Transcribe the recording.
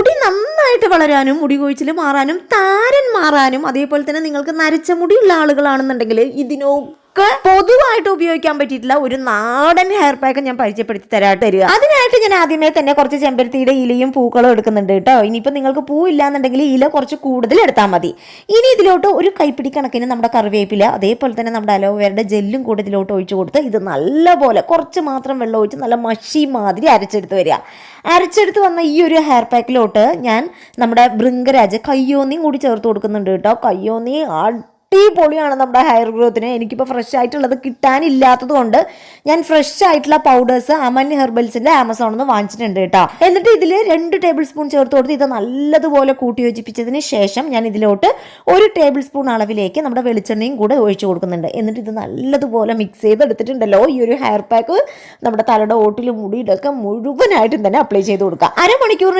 മുടി നന്നായിട്ട് വളരാനും മുടി കൊഴിച്ചിൽ മാറാനും താരൻ മാറാനും അതേപോലെ തന്നെ നിങ്ങൾക്ക് നരച്ച മുടിയുള്ള ആളുകളാണെന്നുണ്ടെങ്കിൽ ഇതിനൊക്കെ പൊതുവായിട്ട് ഉപയോഗിക്കാൻ പറ്റിയിട്ടുള്ള ഒരു നാടൻ ഹെയർ പാക്ക് ഞാൻ പരിചയപ്പെടുത്തി തരിക. അതിനായിട്ട് ഞാൻ ആദ്യമേ തന്നെ കുറച്ച് ചെമ്പരത്തിയുടെ ഇലയും പൂക്കളും എടുക്കുന്നുണ്ട് കേട്ടോ. ഇനിയിപ്പോൾ നിങ്ങൾക്ക് പൂ ഇല്ലാന്നുണ്ടെങ്കിൽ ഇല കുറച്ച് കൂടുതൽ എടുത്താൽ മതി. ഇനി ഇതിലോട്ട് ഒരു കൈപ്പിടി കണക്കിന് നമ്മുടെ കറിവേപ്പില അതേപോലെ തന്നെ നമ്മുടെ അലോവേരയുടെ ജെല്ലും കൂടെ ഇതിലോട്ട് ഒഴിച്ചു കൊടുത്ത് ഇത് നല്ലപോലെ കുറച്ച് മാത്രം വെള്ളം ഒഴിച്ച് നല്ല മഷി മാതിരി അരച്ചെടുത്ത് വരിക. അരച്ചെടുത്ത് വന്ന ഈ ഒരു ഹെയർ പാക്കിലോട്ട് ഞാൻ നമ്മുടെ ഭൃംഗരാജ് കയ്യോന്നിയും കൂടി ചേർത്ത് കൊടുക്കുന്നുണ്ട് കേട്ടോ. കയ്യോന്നി അടിപൊളിയാണ് നമ്മുടെ ഹെയർ ഗ്രോത്തിന്. എനിക്കിപ്പോൾ ഫ്രഷ് ആയിട്ടുള്ളത് കിട്ടാനില്ലാത്തത് കൊണ്ട് ഞാൻ ഫ്രഷ് ആയിട്ടുള്ള പൗഡേഴ്സ് അമൻ ഹെർബൽസിന്റെ ആമസോണിൽ നിന്ന് വാങ്ങിച്ചിട്ടുണ്ട് കേട്ടോ. എന്നിട്ട് ഇതിൽ 2 ടേബിൾ സ്പൂൺ ചേർത്ത് കൊടുത്ത് ഇത് നല്ലതുപോലെ കൂട്ടി യോജിപ്പിച്ചതിന് ശേഷം ഞാൻ ഇതിലോട്ട് 1 ടേബിൾ സ്പൂൺ അളവിലേക്ക് നമ്മുടെ വെളിച്ചെണ്ണയും കൂടെ ഒഴിച്ചു കൊടുക്കുന്നുണ്ട്. എന്നിട്ട് ഇത് നല്ലതുപോലെ മിക്സ് ചെയ്തെടുത്തിട്ടുണ്ടല്ലോ ഈ ഒരു ഹെയർ പാക്ക് നമ്മുടെ തലയുടെ ഓട്ടിലും മുടിയിലൊക്കെ മുഴുവനായിട്ടും തന്നെ അപ്ലൈ ചെയ്ത് കൊടുക്കുക. അരമണിക്കൂറിന്